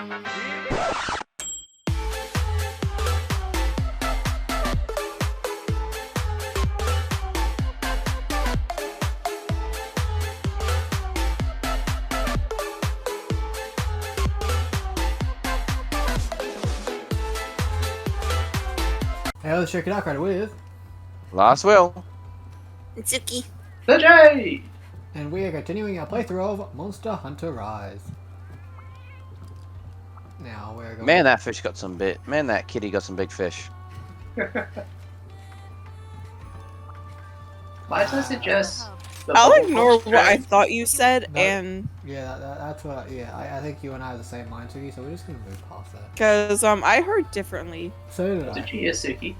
Hey, let's check it out right with. Last will. Suki. The Jade! And we are continuing our playthrough of Monster Hunter Rise. Now we're going. Man, that fish got some bit. Man, that kitty got some big fish. Might I suggest the I'll bubble ignore fox what I dragon? thought you said, No. and Yeah, that's what. Yeah, I think you and I have the same mind, Suki. So we're just gonna move past that. because I heard differently. So did Did you hear Suki?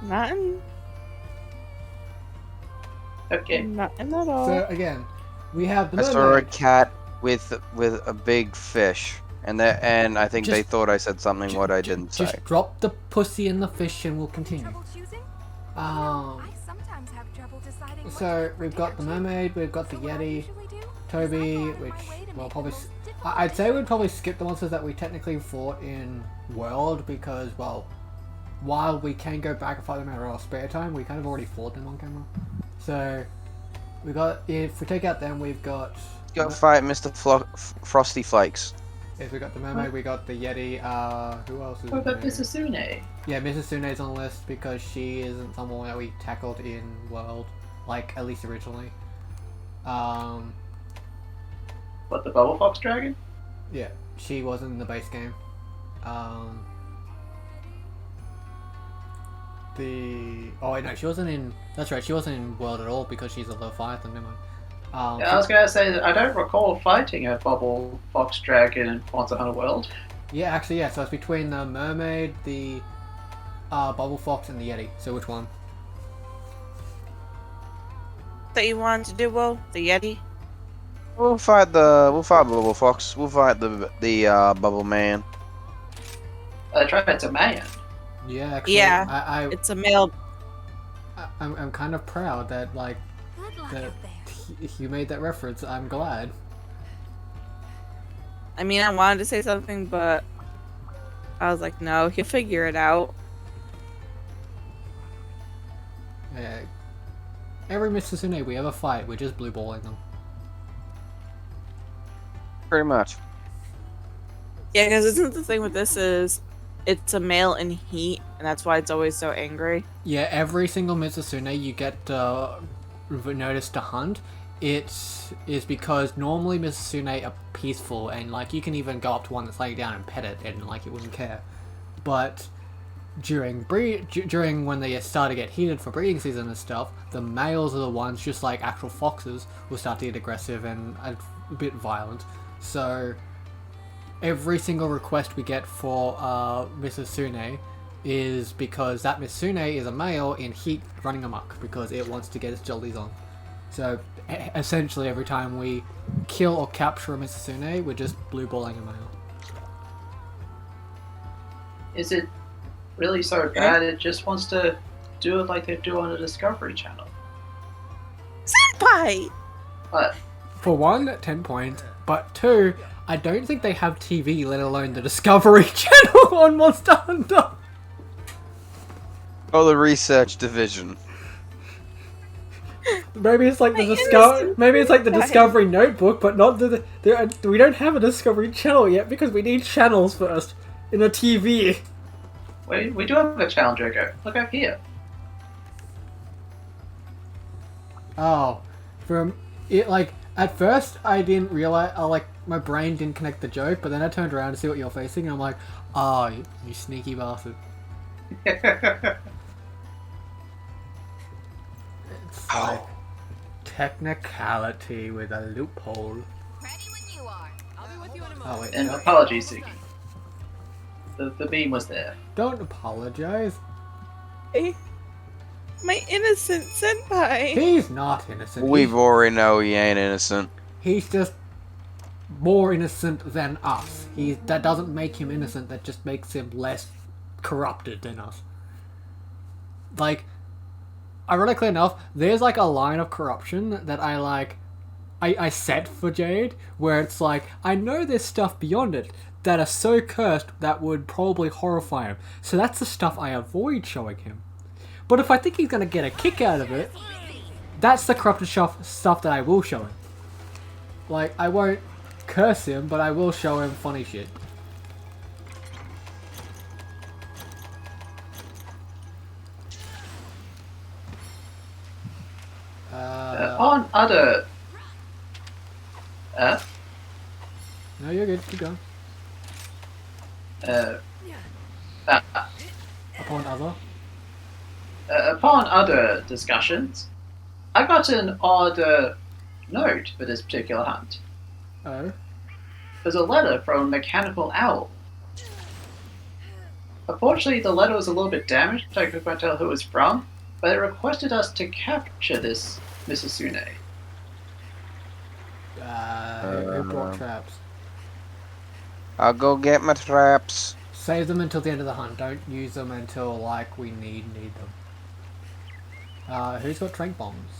Nothing. Okay. Nothing at all. So again, we have the I saw a mermaid. cat with a big fish, and I think they Just- thought I said something what I didn't say. Just drop the pussy in the fish, and we'll continue. Trouble choosing? Um. I sometimes have trouble deciding. So we've got the mermaid, we've got the Yeti, Toby, which well probably. I'd say we'd probably skip the monsters that we technically fought in World because well, while we can go back and fight them at our spare time, we kind of already fought them on camera. So we got if we take out them, we've got. Go fight Mr. Frosty Flakes. If we got the mermaid, we got the Yeti. Who else is? What about there? Mizitsune? Yeah, Mizitsune's on the list because she isn't someone that we tackled in World, like at least originally. What, the bubble fox dragon? Yeah, she was in the base game. Oh wait, no, she wasn't in. That's right, she wasn't in World at all because she's a Leviathan. Never mind. Yeah, I was gonna say that I don't recall fighting a bubble fox dragon in Monster Hunter World. Yeah, actually, yeah. So it's between the mermaid, the bubble fox, and the Yeti. So which one? That you wanted to do well, the Yeti. We'll fight Bubble Fox. We'll fight the Bubble Man. That's right, it's a man. Yeah, actually, Yeah. It's a male. I'm kind of proud that like Good luck that out there. you made that reference. I'm glad. I mean, I wanted to say something, but I was like, no, he'll figure it out. Yeah. Every Mizitsune we ever fight, we're just blue balling them. Pretty much. Yeah, because isn't the thing with this is it's a male in heat, and that's why it's always so angry. Yeah, every single Mizitsune you get noticed to hunt, it is because normally Mizitsune are peaceful and like you can even go up to one that's laying down and pet it and like it wouldn't care. But during when they start to get heated for breeding season and stuff, the males are the ones, just like actual foxes, will start to get aggressive and a bit violent. So every single request we get for Mizitsune is because that Mizitsune is a male in heat running amok because it wants to get its jollies on. So essentially every time we kill or capture a Mizitsune, we're just blue balling a male. Is it really so bad it just wants to do it like they do on the Discovery Channel? Senpai! But For one, 10 points, but two, I don't think they have TV, let alone the Discovery Channel on Monster Hunter. Oh, the research division. Maybe it's like the innocent Maybe it's like the guy. Discovery Notebook, but not we don't have a Discovery Channel yet because we need channels first in a TV. we do have a channel, Draco. Look up here. Oh, from it like at first I didn't realize. Like my brain didn't connect the joke, but then I turned around to see what you're facing, and I'm like, oh, you sneaky bastard. It's like technicality with a loophole. Ready when you are. I'll be with you in a Oh moment. wait, And no, apologies, Suki. The beam was there. don't apologize. My innocent senpai! He's not innocent. We've already know he ain't innocent. He's just more innocent than us. That doesn't make him innocent, that just makes him less corrupted than us. Like, ironically enough, there's like a line of corruption that I set for Jade, where it's like, I know there's stuff beyond it that are so cursed that would probably horrify him. So that's the stuff I avoid showing him. But if I think he's gonna get a kick out of it, that's the corrupted stuff that I will show him. Like, I won't curse him, but I will show him funny shit. On other... No, you're good. Keep going. Upon other. Upon other discussions, I got an odd note for this particular hunt. Oh. There's a letter from a mechanical owl. Unfortunately, the letter was a little bit damaged, so I couldn't quite tell who it was from, but it requested us to capture this Mizitsune. Who brought traps? I'll go get my traps. Save them until the end of the hunt. Don't use them until, like, we need them. Who's got trank bombs?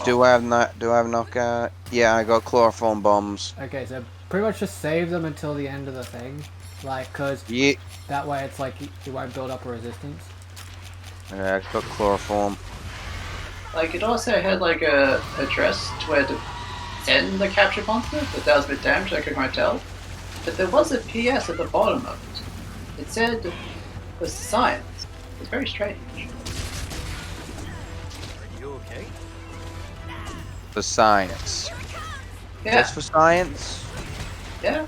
Do I have knockout? Yeah, I got chloroform bombs. Okay, so pretty much just save them until the end of the thing. Like, cause Yeah. that way it's like, you won't build up a resistance. Yeah, I got chloroform. Like, it also had, like, a address to where to send the capture monster, but that was a bit damaged, I couldn't quite tell. But there was a PS at the bottom of it. It said, the science. It's very strange. For science. Yeah, Just for science? yeah.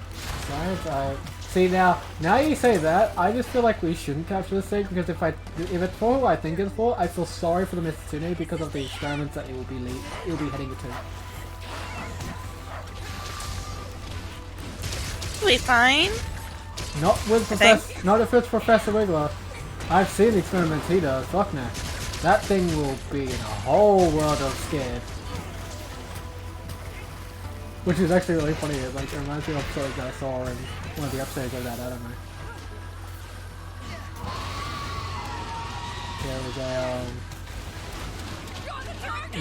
Science, see now you say that, I just feel like we shouldn't capture this thing, because if it's for who I think it's for, I feel sorry for the Mizitsune because of the experiments that it will be heading to. We fine? Not if it's Professor Wiggler. I've seen the experiments he does. Fuck no. That thing will be in a whole world of scared. Which is actually really funny. It reminds me of episodes that I saw in one of the episodes of that anime. There was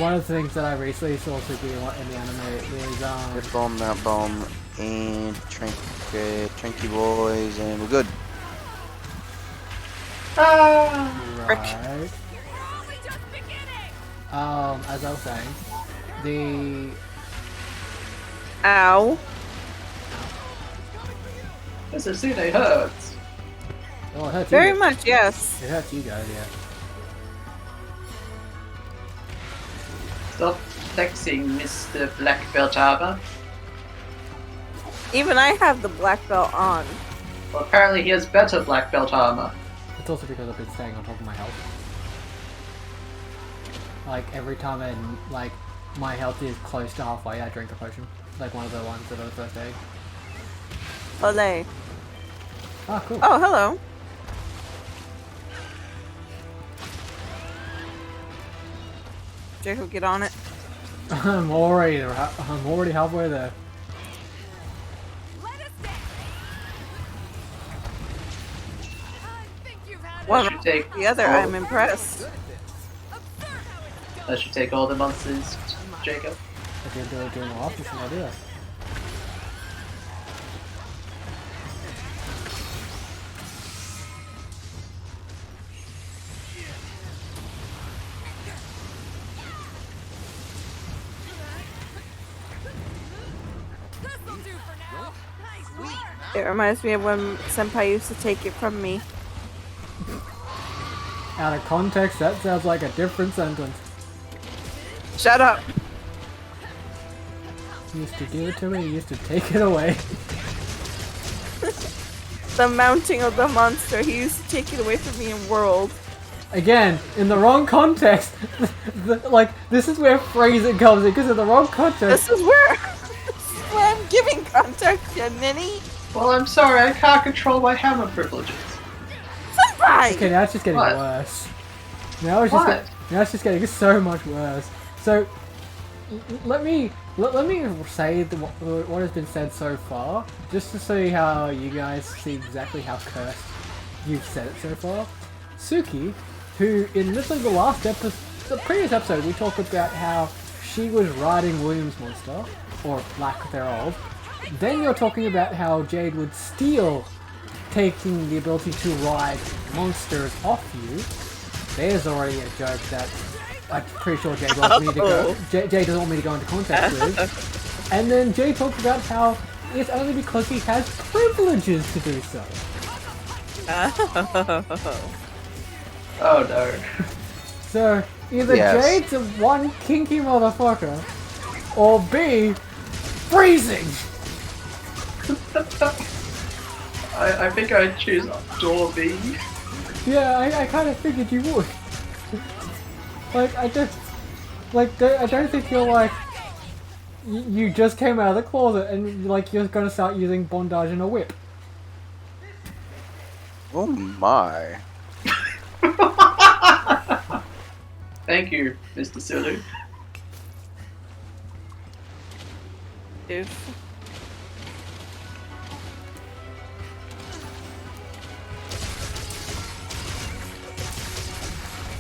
one of the things that I recently saw Suki in the anime is This bomb, that bomb, and Trinky Boys, and we're good. right. As I was saying, the Ow. Mizitsune hurts. well, it hurts Very you. much, yes. It hurts you guys, yeah. Stop flexing, Mr. Black Belt Armor. Even I have the black belt on. Well, apparently he has better Black Belt Armor. It's also because I've been staying on top of my health. Like every time my health is close to halfway, I drink a potion. Like one of the ones that are the first aid. Olay. Ah, cool. Oh, hello. Draco, get on it. I'm already halfway there. Let us down. I think you've had One should take the other, all- I'm impressed. I should take all the monsters, Jacob. I didn't do it during the last mission, I did. This'll do for now. Nice work. It reminds me of when Senpai used to take it from me. Out of context, that sounds like a different sentence. Shut up! He used to give it to me, he used to take it away. The mounting of the monster, he used to take it away from me in World. Again, in the wrong context. This is where phrasing comes in, because in the wrong context. This is where I'm giving context, you ninny! Well, I'm sorry, I can't control my hammer privileges. Senpai! Okay, now it's just getting What? worse. Now it's just getting so much worse. So, let me say what has been said so far, just to see how you guys see exactly how cursed you've said it so far. Suki who in literally the last episode, the previous episode, we talked about how she was riding William's monster, or lack thereof. Then you're talking about how Jade would steal taking the ability to ride monsters off you. There's already a joke that I'm pretty sure Jade wants me to go. Jade doesn't want me to go into contact with. And then Jade talks about how it's only because he has privileges to do so. Oh no. So either Jade's a one kinky motherfucker, or B, freezing. I think I'd choose door B. Yeah, I kind of figured you would. I don't think you're like, you just came out of the closet and like you're gonna start using bondage and a whip. Oh my. Thank you, Mr. Sulu. Oof.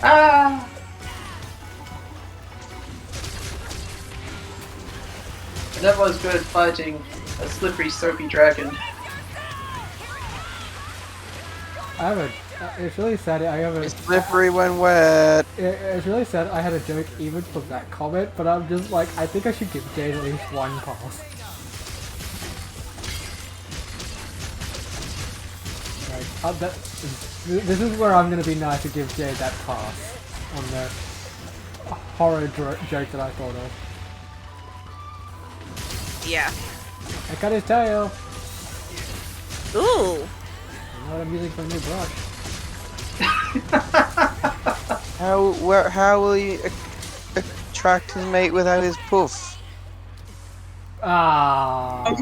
Ah! It never was good fighting a slippery, soapy dragon. It's really sad. It's slippery when wet. It's really sad. I had a joke even for that comment, but I'm just like, I think I should give Jade at least one pass. Like, this is where I'm gonna be nice to give Jade that pass on the horror joke that I thought of. Yeah. I cut his tail. Ooh. You know what I'm using for a new brush? How will you attract his mate without his puff? Ah.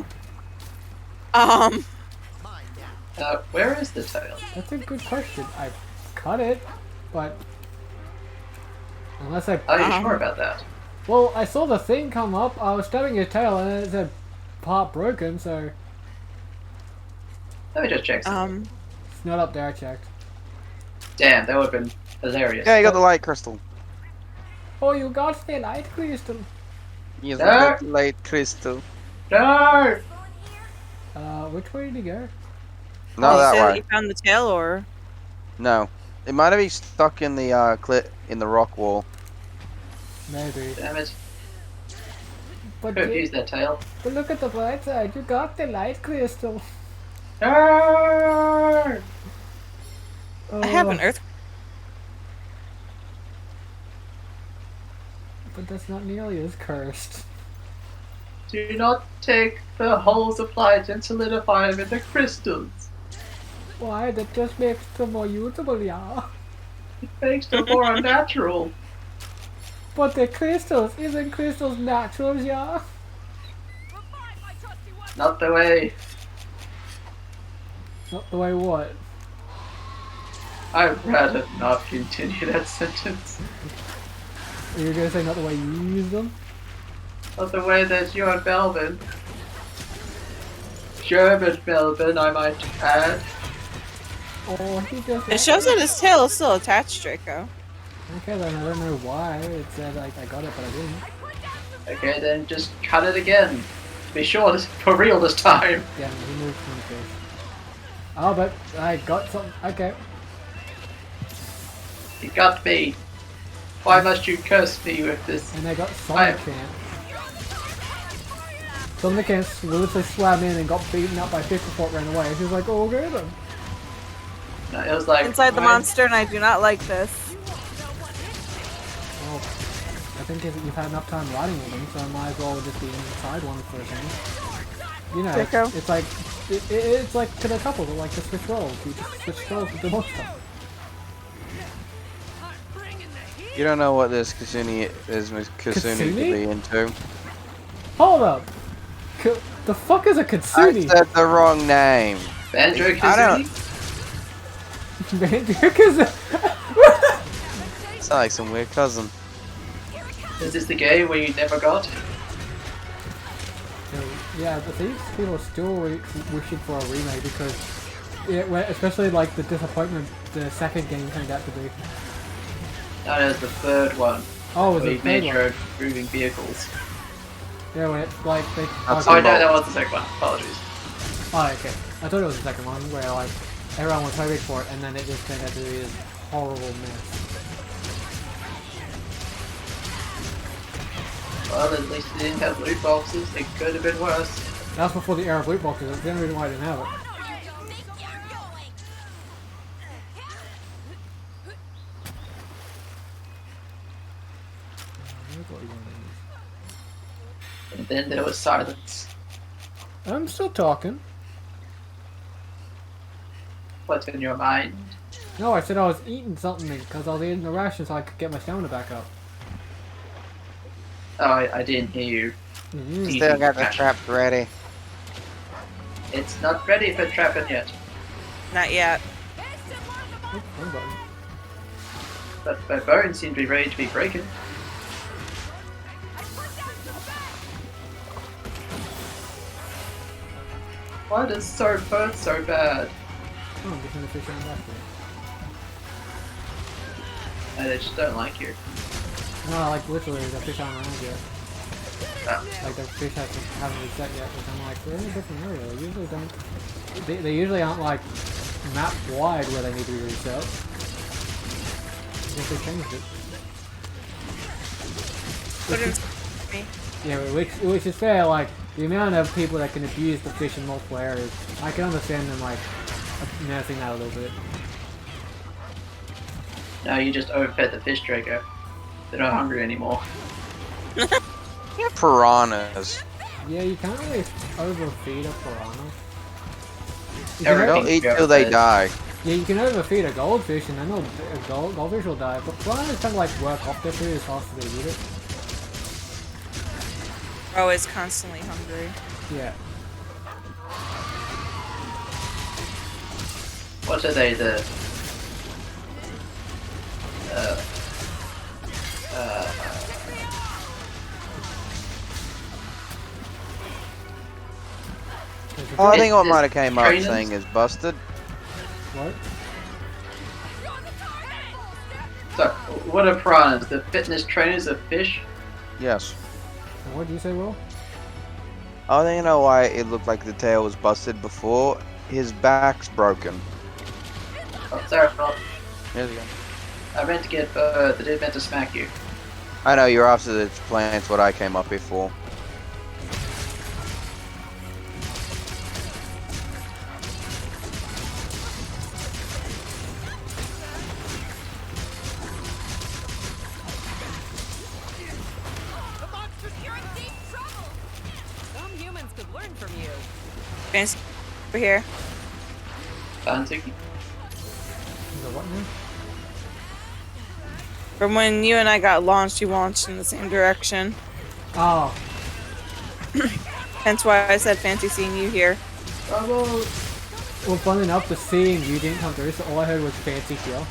Where is the tail? That's a good question. I cut it, but unless I. Are you sure about that? Well, I saw the thing come up. I was stabbing his tail, and it said part broken. So Let me just check something. it's not up there. I checked. Damn, that would have been hilarious. Yeah, you got the light crystal. Oh, you got the light crystal. Yes, No. I got the light crystal. No! Which way did he go? No, You that said way. You found the tail, or No, it might have been stuck in the in the rock wall. Maybe. Damn it. But, Could have used that tail. but look at the bright side. You got the light crystal. No! I have an earth. But that's not nearly as cursed. Do not take the holes of light and solidify them into crystals. Why? That just makes them more usable, yeah. It makes them more unnatural. But the crystals, isn't crystals naturals, yeah? Revive my trusty weapon. Not the way. Not the way what? I'd rather not continue that sentence. Are you gonna say not the way you use them? Not the way that you and Melvin. German Melvin, I might add. Or he just... It shows that his tail is still attached, Draco. Okay then, I don't know why. It said like I got it, but I didn't. Okay, then just cut it again. Be sure this for real this time. Yeah, he moved from the case. Oh, but I got some... Okay. You got me. Why must you curse me with this? And I got Sonic Camp. Sonic Camp literally swam in and got beaten up by Fickle Fort, ran away. She was like, oh, okay then. No, it was like Inside the why- monster, and I do not like this. Well, I think if you've had enough time riding with them, so I might as well just be inside one for a change. You know, Draco? it's like it's like to the couple, like the switch roles. You just switch roles with the monster. You don't know what this Kasuni is, Kasuni could Kasuni? be into. Hold up, the fuck is a I Katsuni? said the wrong name. Banjo I don't- Kazooie? It's like some weird cousin. Is this the game where you never got? Yeah, but these people are still wishing for a remake because, especially like the disappointment the second game turned out to be. No, there's the third one. Oh, was Where it you the made third your one? own moving vehicles. Yeah, when it, like, they... That's Oh, the no, mo- that was the second one. Apologies. Oh, okay. I thought it was the second one, where, like, everyone was hoping for it, and then it just turned out to be this horrible mess. Well, at least they didn't have loot boxes. It could have been worse. That was before the era of loot boxes, that's the only reason why I didn't have it. And then there was silence. I'm still talking. What's in your mind? No, I said I was eating something because I was eating the ration so I could get my stamina back up. Oh, I didn't hear you. Mm-hmm. Still got the traps ready. It's not ready for trapping yet. Not yet. But my bones seem to be ready to be breaking. Why does so hurt so bad? Oh, I'm getting the fish on back there. And they just don't like you. No, like literally the fish aren't around yet. Oh. Like the fish haven't reset yet, which I'm like, they're in a different area. They usually don't. They usually aren't like map wide where they need to be reset. I guess they changed it. Put it in me. Yeah, which is fair. Like the amount of people that can abuse the fish in multiple areas, I can understand them like nursing that a little bit. Now you just overfed the fish, Draco. They're not hungry anymore. Yeah, piranhas. Yeah, you can't really overfeed a piranha. You Every- can They'll eat till they die. Yeah, you can overfeed a goldfish and then goldfish will die, but piranhas kind of like work off their food as fast as they eat it. Bro is constantly hungry. Yeah. What are they, the... Uh... Oh, I think what Is might have came up trainers- saying is busted. What? So, what are piranhas? The fitness trainers of fish? Yes. And what did you say, Will? Oh, then you know why it looked like the tail was busted before? His back's broken. Oh, sorry, Phil. Here's again. I meant to get bird. I didn't meant to smack you. I know you're after the plants. What I came up before. The monsters, you're in deep trouble. Some humans could learn from you. Fancy over here. Suki. Is it what now? From when you and I got launched, you launched in the same direction. Oh, Hence why I said fancy seeing you here. Bravo! well, fun enough, the seeing you didn't come through, so all I heard was fancy kill.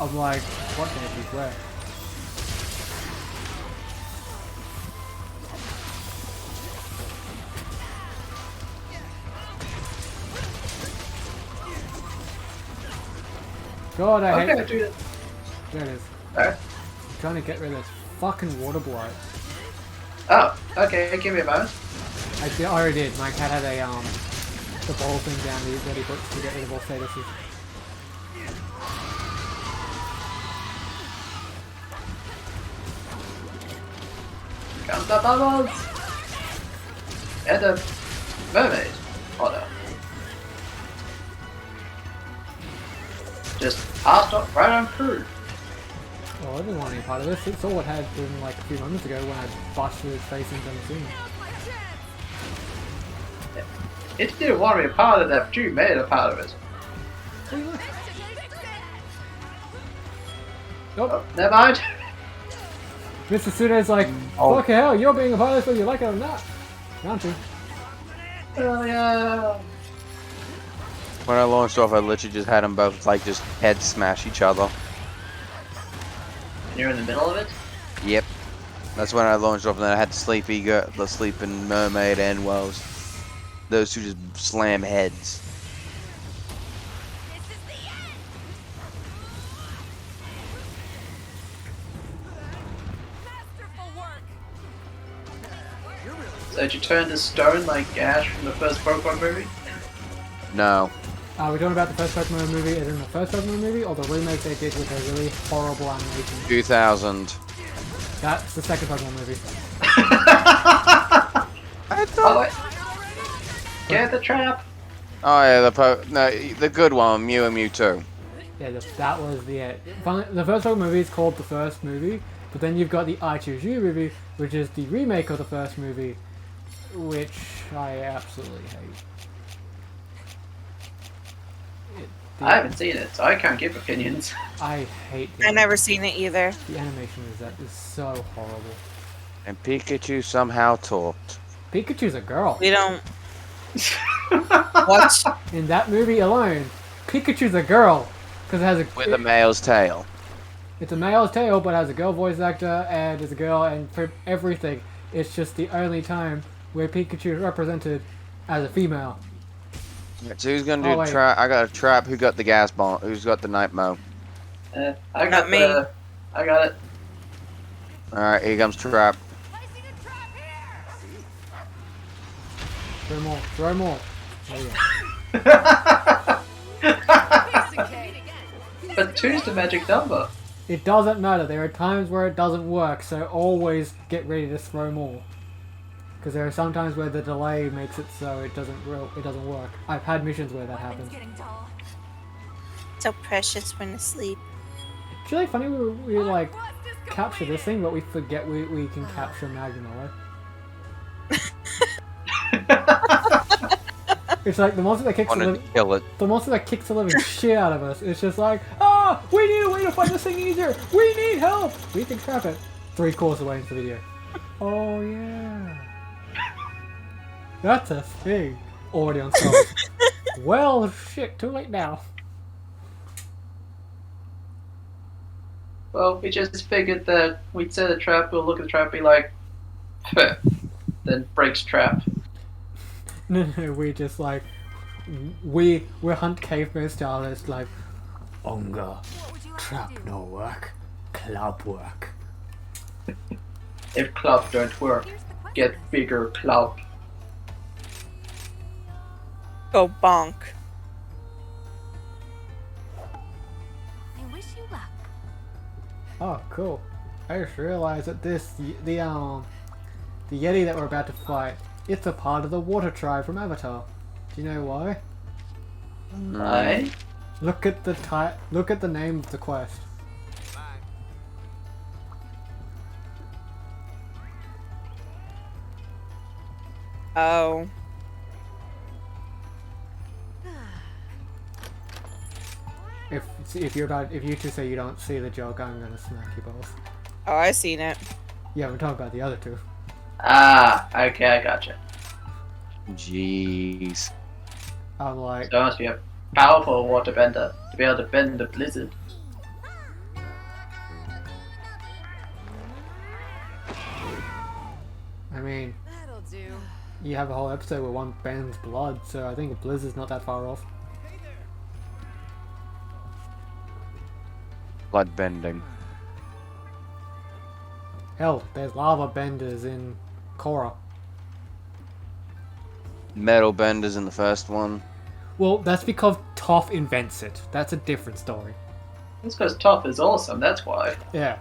I'm like, what fancy? Where? God, I Okay, hate. do it. There it is. Alright. Trying to get rid of this fucking water blight. Oh, okay, give me a moment. I already did. My cat had a the ball thing down that he puts to get rid of all statuses. Count the bubbles! And a mermaid. Oh no. Just passed up right on through. Well, I didn't want any part of this. It's all it had been like a few moments ago when I busted its face into the scene. It didn't want to be a part of that, but you made a part of it. Hey, look. Nope. Oh, never mind. Mr. Suda's like, Oh. fuck hell, you're being a part of this whether you like it or not. Aren't you? Oh yeah. When I launched off, I literally just had them both like just head smash each other. And you're in the middle of it? Yep. That's when I launched off, and then I had the sleeping mermaid and Wells. Those two just slam heads. So did you turn to stone like Ash from the first Pokemon movie? No. Are we talking about the first Pokemon movie as in the first Pokemon movie, or the remake they did with a really horrible animation? 2000. That's the second Pokemon movie. I thought. Get the trap! Oh yeah, the good one, Mew and Mewtwo. Yeah, that was the first Pokemon movie is called the first movie, but then you've got the I Choose You movie, which is the remake of the first movie, which I absolutely hate. I haven't seen it, so I can't give opinions. I hate I've never seen it either. the animation is so horrible. And Pikachu somehow talked. Pikachu's a girl. We don't. What? In that movie alone, Pikachu's a girl because it has a With a male's tail. it's a male's tail, but has a girl voice actor and is a girl, and for everything, it's just the only time where Pikachu is represented as a female. So who's gonna do wait. trap? I got a trap. Who got the gas bomb? Who's got the night mo? I Not got me. I got it. Alright, here comes trap. Placing a trap here. Throw more. Throw more. There you go. Placing Jade again. But 2's the magic number. It doesn't matter. There are times where it doesn't work, so always get ready to throw more. Because there are some times where the delay makes it so it doesn't work. I've had missions where that happens. Weapons getting dull. So precious when asleep. It's really funny we like Quest is capture this completed. thing, but we forget we can capture Magnemite. It's like the monster that kicks the Wanted living to kill it. the living shit out of us. It's just like, we need a way to fight this thing easier. We need help. We can trap it. 3/4 away into the video. Oh yeah. That's a thing. Already on solid. Well, shit, too late now. Well, we just figured that we'd set a trap, we'll look at the trap, be like, "Heh," then breaks trap. No, we just like, we hunt caveman style. It's like, Onga, What would you like trap to do? no work, club work. If club don't work, Here's the question. get bigger club. Go bonk. I wish you luck. Oh, cool. I just realized that the Yeti that we're about to fight, it's a part of the water tribe from Avatar. Do you know why? Aye. Look at the name of the quest. Oh. If you two say you don't see the joke, I'm gonna smack you both. Oh, I seen it. Yeah, we're talking about the other two. Ah, okay, I gotcha. Jeez. I'm like, So it must be a powerful waterbender to be able to bend the blizzard. I mean, That'll do. you have a whole episode where one bends blood, so I think a blizzard's not that far off. Blood bending. Hell, there's lava benders in Korra. Metal benders in the first one. Well, that's because Toph invents it. That's a different story. It's because Top is awesome, that's why. Yeah,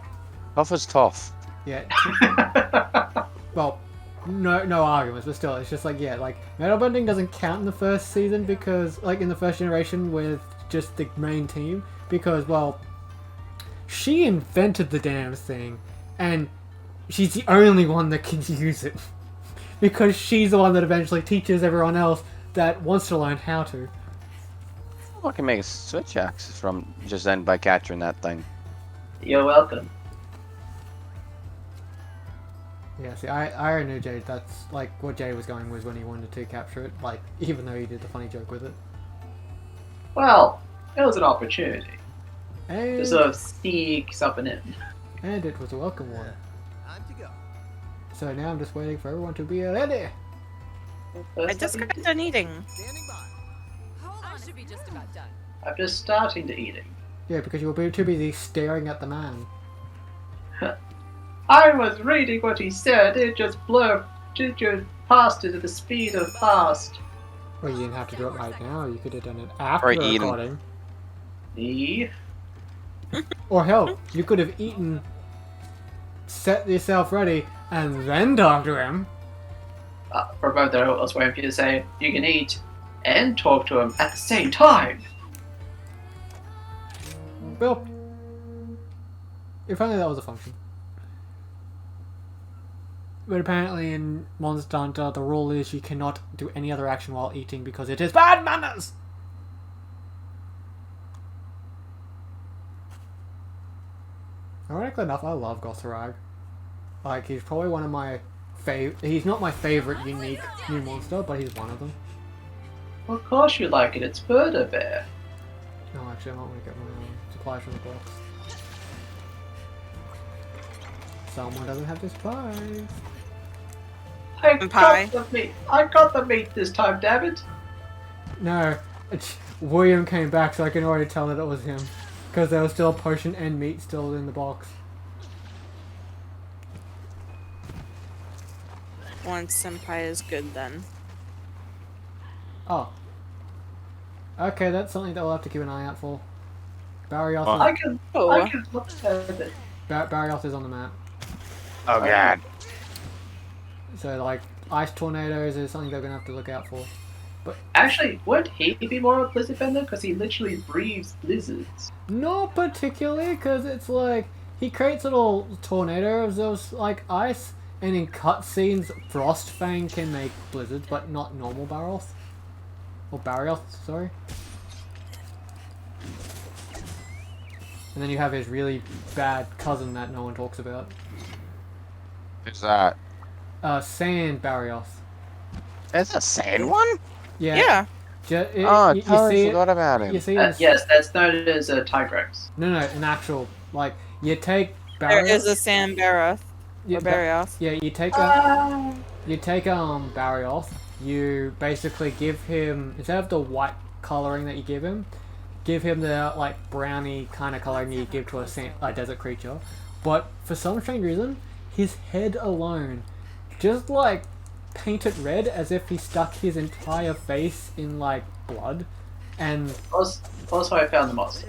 Tough as tough. yeah. Well, no arguments, but still, it's just like, yeah, like, metal bending doesn't count in the first season because, like, in the first generation with just the main team, because, well, she invented the damn thing, and she's the only one that can use it. Because she's the one that eventually teaches everyone else that wants to learn how to. I can make a switch axe from just end by capturing that thing. You're welcome. Yeah, see, I already knew Jade. That's like what Jade was going was when he wanted to capture it. Like, even though he did the funny joke with it. Well, it was an opportunity to And, sort of sneak something in. and it was a welcome one. So now I'm just waiting for everyone to be ready. I just got done eating. Hold on. I should be just about done. I'm just starting to eating. Yeah, because you were too busy staring at the man. I was reading what he said, it just faster to the speed of fast. Well, you didn't have to do it right now. You could have done it after Or the eaten. recording. E. Or hell, you could have eaten, set yourself ready, and then talk to him. For both that, I was waiting for you to say you can eat and talk to him at the same time. Well, if only that was a function. But apparently in Monster Hunter, the rule is you cannot do any other action while eating because it is bad manners! Ironically enough, I love Goss Harag. Like, he's probably one of my he's not my favorite unique new monster, but he's one of them. Well, of course you like it. It's Birder Bear. No, actually, I might want to get my supplies from the box. Someone doesn't have the supplies. Pie. Got the meat. I got the meat this time, damn it. No, William came back, so I can already tell that it was him. Because there was still a potion and meat still in the box. Once senpai is good, then. Oh. Okay, that's something that we'll have to keep an eye out for. Barrios I can look at it. Barrios is on the map. Oh god. So, like, ice tornadoes is something they're going to have to look out for. Actually, wouldn't he be more of a blizzard bender? Because he literally breathes blizzards. Not particularly, because it's like, he creates little tornadoes, those, like, ice, and in cutscenes, Frostfang can make blizzards, but not normal Barrios. Or Barrios, sorry. And then you have his really bad cousin that no one talks about. Who's that? Sand Barrios. Is a sand one? Yeah. Oh, You I totally see forgot about it? him. You see it? Yes, that's known as Tigrex. No, an actual, like, you take There Barrios. is a San Barroth. Yeah, Or Barrios. Yeah, you take Barrios, you basically give him, instead of the white coloring that you give him the like browny kind of coloring you give to a desert creature. But for some strange reason, his head alone just like painted red as if he stuck his entire face in like blood, and Also, I found the monster.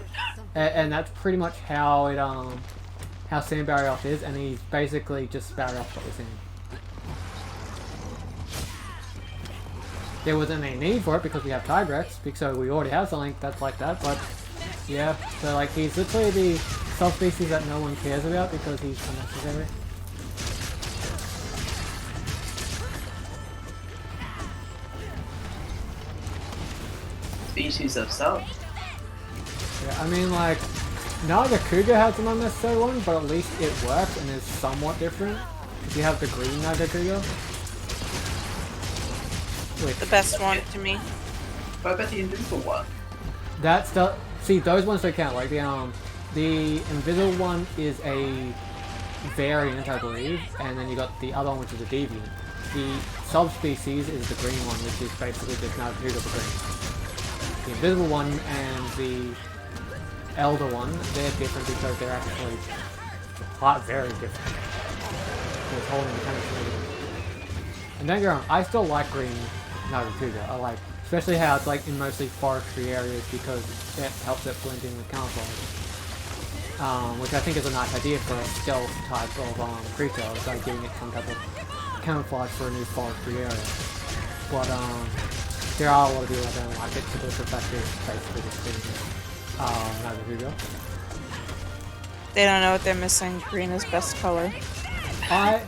and that's pretty much how it how Sam Barrios is, and he's basically just Barrios but with sand. There wasn't any need for it because we have Tigrex, so we already have something that's like that, but yeah, so like he's literally the subspecies that no one cares about because he's unnecessary. Species of self. Yeah, I mean like, Nagakuga has an unnecessary one, but at least it works and is somewhat different. If you have the green Nagakuga. Wait, The best one to me. What about the invisible one? that's the, see those ones don't count, like the invisible one is a variant I believe, and then you got the other one which is a deviant. The subspecies is the green one, which is basically just Nagakuga but green. The invisible one and the elder one, they're different because they're actually very different. There's whole mechanics and everything. And don't get me wrong, I still like green Nagakuga. I like, especially how it's like in mostly forestry areas because it helps it blend in with camouflage. Which I think is a nice idea for a stealth type of creature, like giving it some type of camouflage for a new forestry area. But there are a lot of people that don't like it because the fact is basically just being Nagakuga. They don't know what they're missing. Green is best color. Yeah.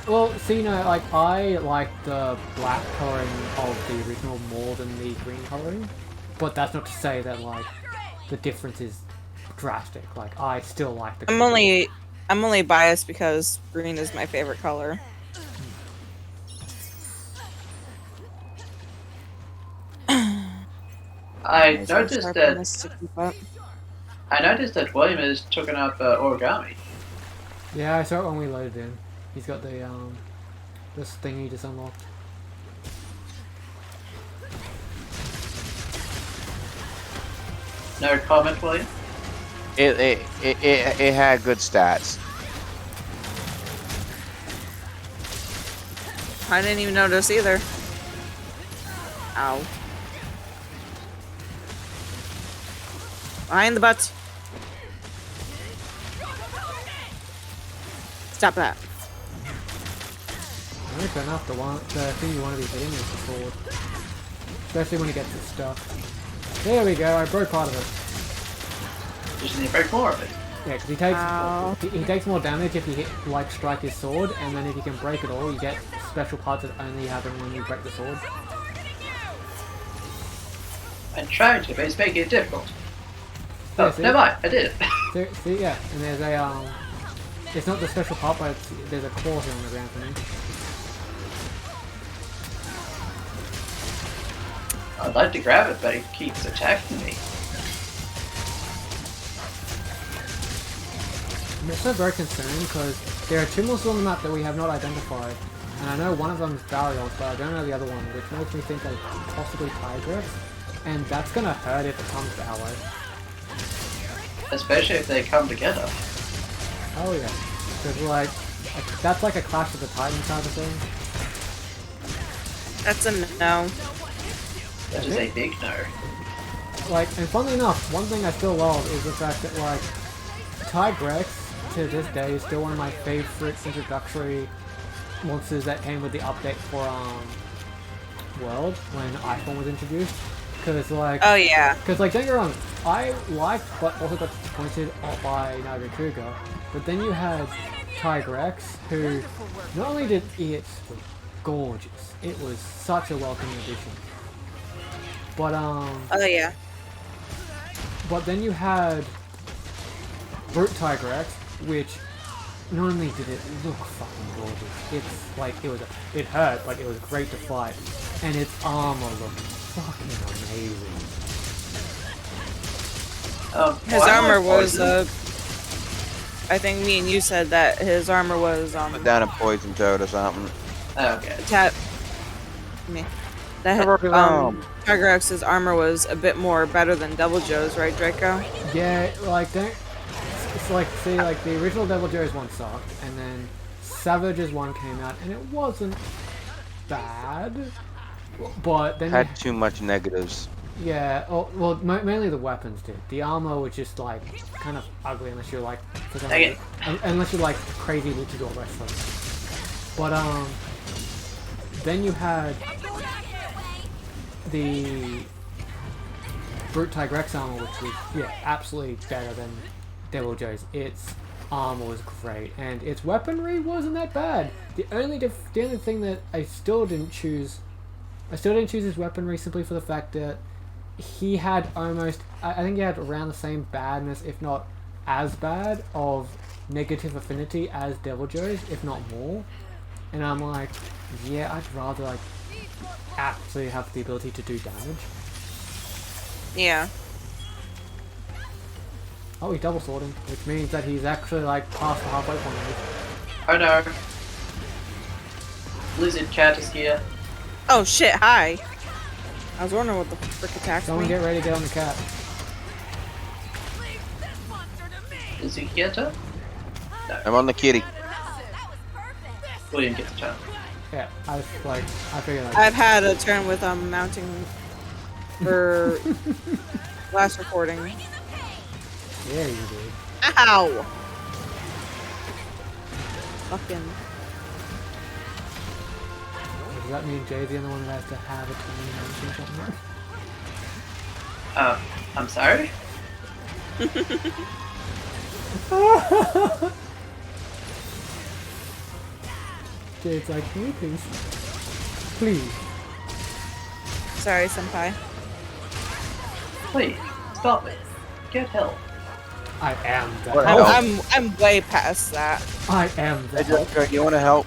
Well, see, no, like, I like the black coloring of the original more than the green coloring, but that's not to say that, like, the difference is drastic. Like, I still like the green. I'm only biased because green is my favorite color. I noticed that William has taken up origami. Yeah, I saw it when we loaded in. He's got the, this thing he just unlocked. No comment, William? It had good stats. I didn't even notice either. Ow. Behind the butt. Stop that. I think enough. The thing you want to be hitting is the sword. Especially when it gets its stuff. There we go, I broke part of it. Just need to break more of it. Yeah, because Ow. he takes more damage if you hit, like, strike his sword, and then if you can break it all, you get special parts that only happen when you break the sword. I'm trying to, but it's making it difficult. Yeah, Oh, see? never mind, I did it. See, yeah, and there's a, it's not the special part, but there's a claw here on the ground for me. I'd like to grab it, but it keeps attacking me. I'm also very concerned because there are two monsters on the map that we have not identified. And I know one of them is Barrios, but I don't know the other one, which makes me think of possibly Tigress. And that's gonna hurt if it comes to Aloe. Especially if they come together. Oh yeah. Because like, that's like a Clash of the Titans type of thing. That's a no. That is a big no. Like, and funnily enough, one thing I still love is the fact that like, Tigress to this day is still one of my favorite introductory monsters that came with the update for World when iPhone was introduced. Because like, Oh yeah. because like, don't get me wrong, I liked but also got disappointed by Nagakuga. But then you had Tigress, who not only did it was gorgeous, it was such a welcome addition. But Oh yeah. but then you had Brute Tigress, which not only did it look fucking gorgeous, it's like it hurt, but it was great to fight, and its armor looked fucking amazing. His armor was I think me and you said that his armor was Put down a poison toad or something. Okay. Me. That Tigrex's armor was a bit more better than Devil Joe's, right, Draco? Yeah, like it's like, see, like the original Devil Joe's one sucked, and then Savage's one came out, and it wasn't bad, but then Had too much negatives. yeah, well, mainly the weapons did. The armor was just like kind of ugly unless you're like, for some Dang reason, unless you're like crazy luchador wrestler. But then you had the Brute Tigrex armor, which was absolutely better than Devil Joe's. Its armor was great, and its weaponry wasn't that bad. The only thing that I still didn't choose his weaponry simply for the fact that he had almost, I think he had around the same badness, if not as bad, of negative affinity as Devil Joe's, if not more. And I'm like, yeah, I'd rather like actually have the ability to do damage. Yeah. Oh, he's double swording, which means that he's actually like past the halfway point. Oh no. Lizard cat is here. Oh shit, hi. I was wondering what the frick attacked Someone me. get ready to get on the cat. Leave this monster to me. Is he get her? I'm on the kitty. That was perfect. We didn't get the turn. Yeah, I figured like, I've had a turn with mounting for last recording. yeah, you did. Ow! Fucking. Does that mean Jade's the only one that has to have a 20 or something? I'm sorry? Jade's like, can you please? Please. Sorry, senpai. Please, stop it. Get help. I am the What help. help? I'm way past that. I am the Hey, help. Draco, you want to help?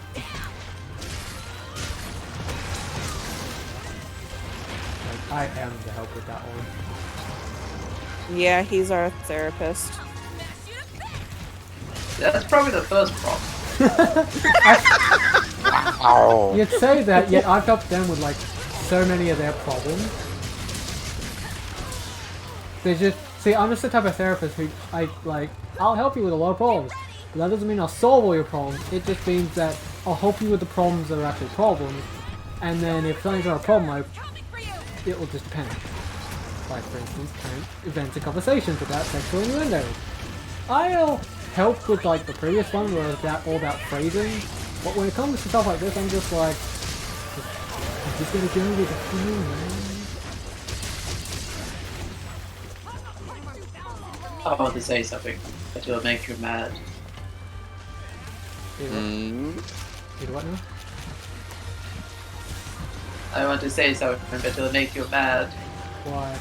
Like, I am the help with that one. Yeah, he's our therapist. That's probably the first problem. Ow. You'd say that, yet I've helped them with like so many of their problems. They just see, I'm just the type of therapist who I'll help you with a lot of problems, but that doesn't mean I'll solve all your problems. It just means that I'll help you with the problems that are actually problems, and then if something's not a problem, it will just depend. Like, for instance, current events and conversations about sexual innuendos. I'll help with, like, the previous one where it was all about phrasing, but when it comes to stuff like this, I'm just like, I'm just gonna go with the flow, man. I want to say something that will make you mad. Did what now? I want to say something that will make you mad. Why?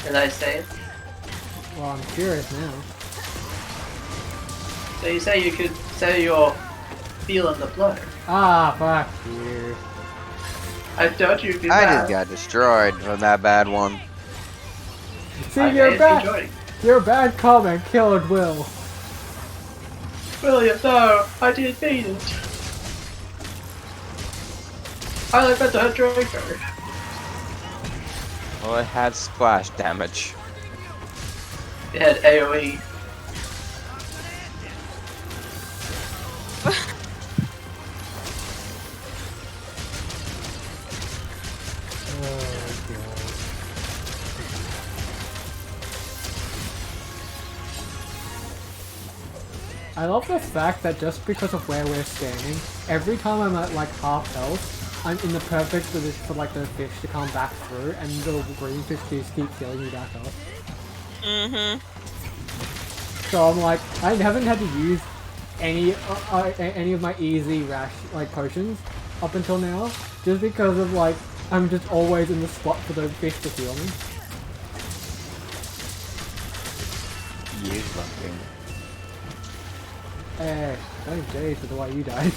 Should I say it? Well, I'm curious now. So you say you could say you're feeling the blow. Ah, fuck you. I thought you'd be I mad. just got destroyed from that bad one. See, I your may bad, be joining. your bad comment killed Will. William, no, I didn't mean it. I like that to hurt Draco. Well, it had splash damage. It had AoE. Oh, God. I love the fact that just because of where we're standing, every time I'm at like half health, I'm in the perfect position for like the fish to come back through, and the green fish just keep killing me back up. So I'm like, I haven't had to use any of my easy rash like potions up until now, just because of like I'm just always in the spot for the fish to heal me. You fucking. Hey, thanks Jade for the way you died.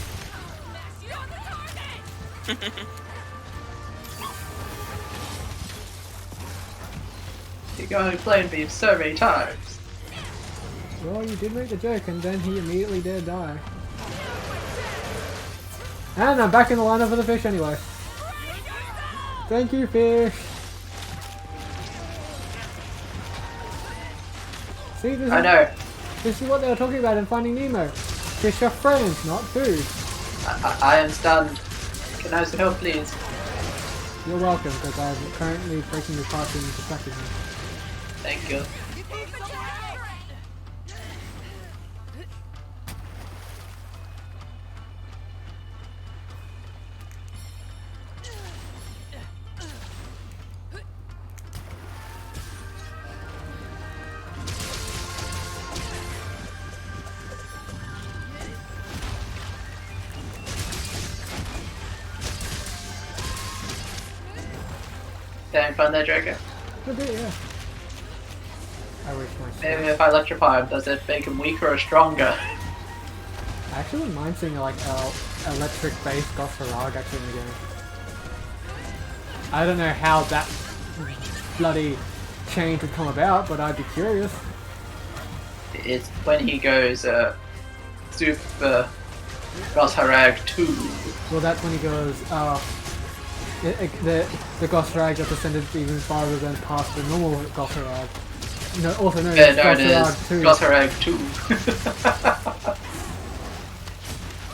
You're going to blame me so many times. Well, you did make the joke, and then he immediately did die. And I'm back in the lineup for the fish anyway. Thank you, fish. See, I know. This is what they were talking about in Finding Nemo. Fish are friends, not food. I am stunned. Can I have some help, please? You're welcome, because I'm currently breaking the party and distracting me. Thank you. Having fun there, Draco? A bit, yeah. I wish my Maybe if I electrify him, does it make him weaker or stronger? I actually wouldn't mind seeing like electric-based Goss Harag actually in the game. I don't know how that bloody change would come about, but I'd be curious. It's when he goes Super Goss Harag 2. Well, that's when he goes, the Goss Harag that descended even farther than past the normal Goss Harag. You know, also known as Goss Harag 2. Goss Harag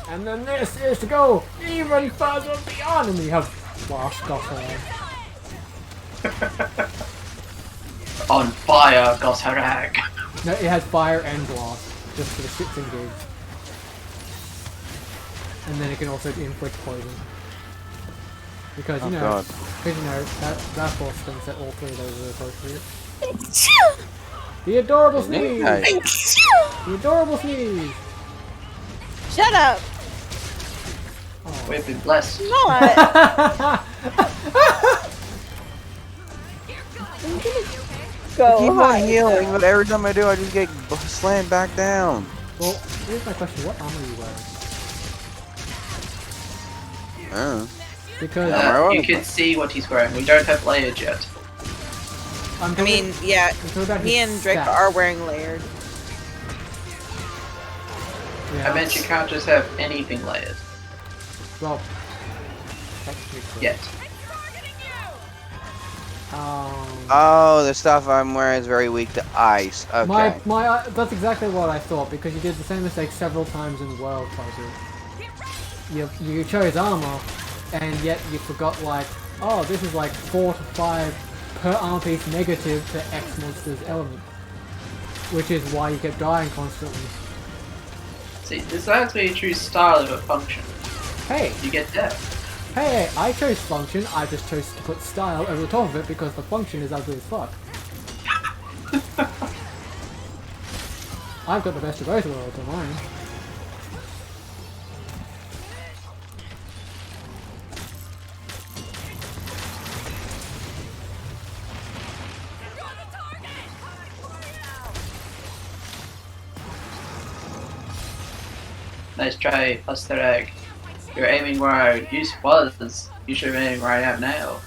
2. And then this is to go even further beyond, and we have Blast Goss Harag. On fire, Goss Harag. No, it has fire and blast, just for the shits and gigs. And then it can also inflict poison. Because, you know, that force thinks that all three of those are appropriate. The adorable sneeze! The adorable sneeze! Shut up! Oh. We've been blessed. What? Go Keep on hide. healing, but every time I do, I just get slammed back down. Well, here's my question, what armor are you wearing? Because You can see what he's wearing. We don't have layered yet. I'm I talking- mean, yeah, I'm talking about me his and Draco stats. are wearing layered. Yeah. I meant you can't just have anything layered Well, technically. yet. Oh, the stuff I'm wearing is very weak to ice. Okay. That's exactly what I thought, because you did the same mistake several times in the world puzzle. You chose armor, and yet you forgot, like, oh, this is like 4 to 5 per armor piece negative to X monster's element. Which is why you kept dying constantly. See, this is actually a true style of a function. Hey! You get death. Hey, I chose function, I just chose to put style over the top of it because the function is ugly as fuck. I've got the best of both worlds on mine. Nice try, plus the egg. You're aiming where our use was. You should be aiming where I am now.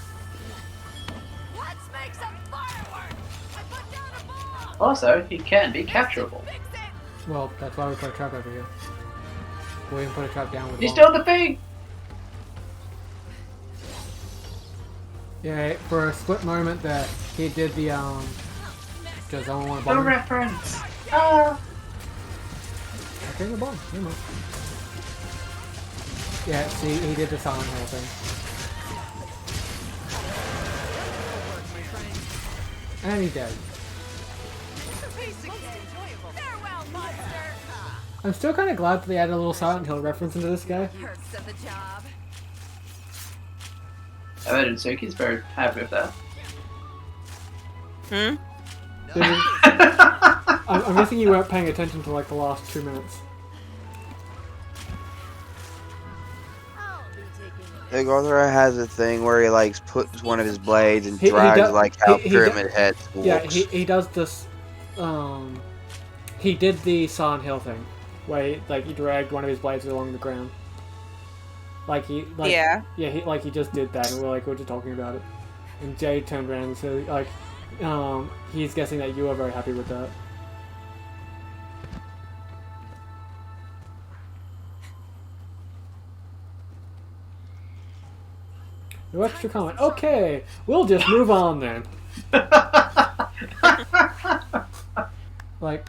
Let's make some fireworks! I put down a bomb! Also, he can be capturable. Fix it! Well, that's why we put a trap over here. We even put a trap down with He's bomb. still the thing! Yeah, for a split moment there, he did the, does someone want to No bomb him? reference! Ah! Okay, the bomb. Never mind. Yeah, see, he did the Silent Hill thing. And he's dead. Farewell, monster! I'm still kind of glad that they added a little Silent Hill reference into this guy. Hurts of the job. I imagine Suki's very happy with that. Hmm? I'm guessing you weren't paying attention to like the last 2 minutes. The Gothra has a thing where he like puts one of his blades and He drags does- like how he Pyramid Head walks. Yeah, he does this. He did the Silent Hill thing, where he dragged one of his blades along the ground. Yeah. Yeah, he just did that, and we're just talking about it. And Jade turned around and said, he's guessing that you are very happy with that. No extra comment. Okay, we'll just move on then.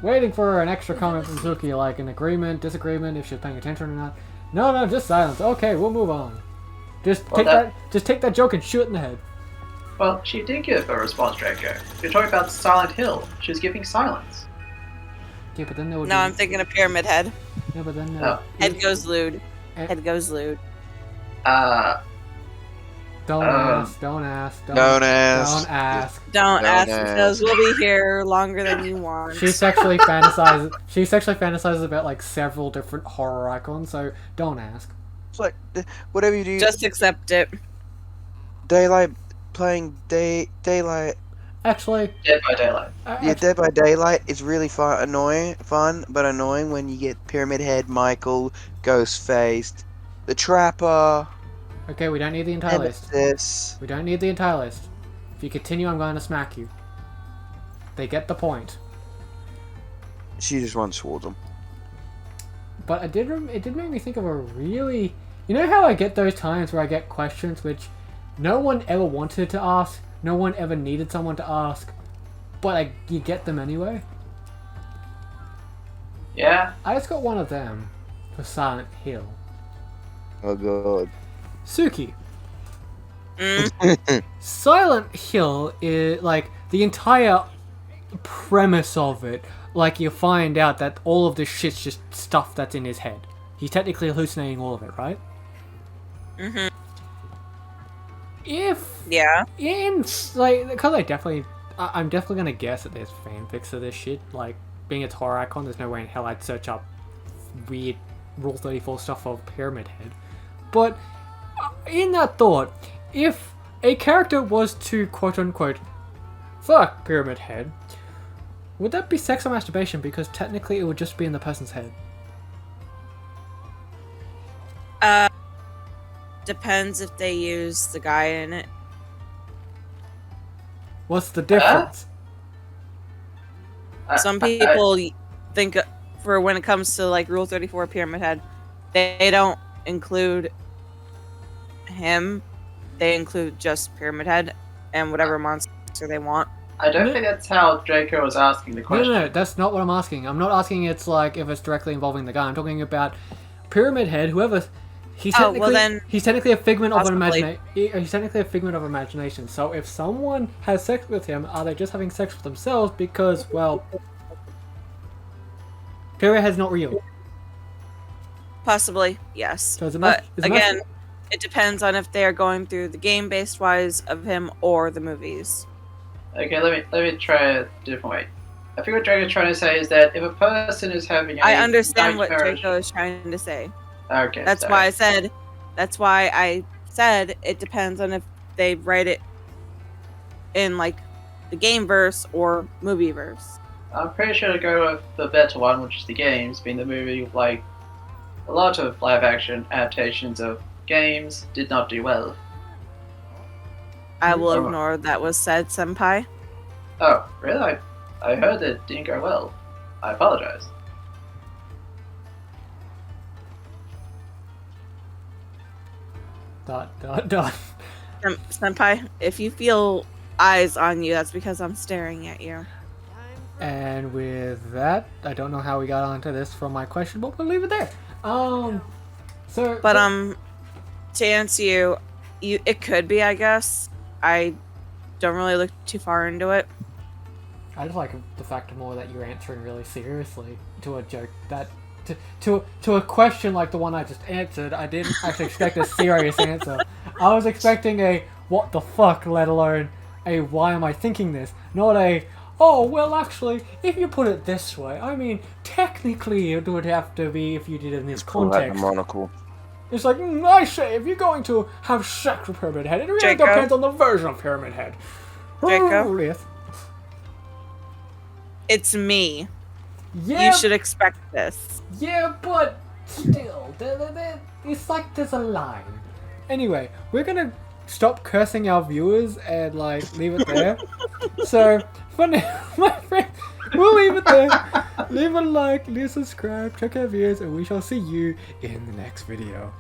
Waiting for an extra comment from Suki, like an agreement, disagreement, if she's paying attention or not. No, just silence. Okay, we'll move on. Just take that joke and shoot it in the head. Well, she did give a response, Draco. You're talking about Silent Hill. She was giving silence. Yeah, but then there would No, be... I'm thinking of Pyramid Head. Yeah, but then... Oh. Head goes lewd. Eh. Head goes lewd. Don't ask. Don't ask. Don't ask. Don't ask. Don't ask ask. because we'll be here longer than you want. She sexually fantasizes. She sexually fantasizes about like several different horror icons. So don't ask. It's like whatever you do. Just accept it. Daylight playing Daylight. Actually, Dead by Daylight. Yeah, Dead by Daylight is really fun, but annoying when you get Pyramid Head, Michael, Ghostface, the Trapper. Okay, we don't need the entire list. This. We don't need the entire list. If you continue, I'm going to smack you. They get the point. She just runs towards them. But it did make me think of a really... You know how I get those times where I get questions which no one ever wanted to ask, no one ever needed someone to ask, but you get them anyway? Yeah? I just got one of them for Silent Hill. Oh god. Suki. Mm. Silent Hill is like the entire premise of it. Like you find out that all of this shit's just stuff that's in his head. He's technically hallucinating all of it, right? Mhm. Because I'm definitely gonna guess that there's fanfics of this shit. Like being a horror icon, there's no way in hell I'd search up weird Rule 34 stuff for Pyramid Head. But in that thought, if a character was to quote-unquote fuck Pyramid Head, would that be sex or masturbation? Because technically it would just be in the person's head. Depends if they use the guy in it. What's the difference? Some people think for when it comes to like Rule 34 Pyramid Head, they don't include him. They include just Pyramid Head. and whatever monster they want. I don't think that's how Draco was asking the No, question. no, that's not what I'm asking. I'm not asking it's like if it's directly involving the guy. I'm talking about Pyramid Head, whoever. He's Oh, technically, well then, he's technically a figment of an possibly. imagination. He's technically a figment of imagination. So if someone has sex with him, are they just having sex with themselves because, well, Pyramid Head's not real. Possibly, yes. So it's a But it's a again, it depends on if they are going through the game-based wise of him or the movies. Okay, let me try a different way. I think what Draco's trying to say is that if a person is having a I understand what nightmarish- Draco is trying to say. Okay, That's sorry. why I said. That's why I said it depends on if they write it in like the game verse or movie verse. I'm pretty sure to go with the better one, which is the games, being the movie. Like a lot of live-action adaptations of games did not do well. I will Oh. ignore that was said, senpai. Oh, really? I heard it didn't go well. I apologize. Dot, dot, dot. Senpai, if you feel eyes on you, that's because I'm staring at you. And with that, I don't know how we got onto this from my question, but we'll leave it there. So. But to answer you, it could be, I guess. I don't really look too far into it. I just like the fact more that you're answering really seriously to a joke that to a question like the one I just answered. I didn't actually expect a serious answer. I was expecting a what the fuck, let alone a why am I thinking this, not a oh well actually if you put it this way. I mean technically it would have to be if you did it in this Pull out the context. monocle. It's like I say if you're going to have sex with Pyramid Head, it really Draco? depends on the version of Pyramid Head. Draco? Oh, yes. It's me. Yeah. You should expect this. Yeah, but still, it's like there's a line. Anyway, we're gonna stop cursing our viewers and like leave it there. So for now, my friend, we'll leave it there. Leave a like, leave a subscribe, check our videos, and we shall see you in the next video.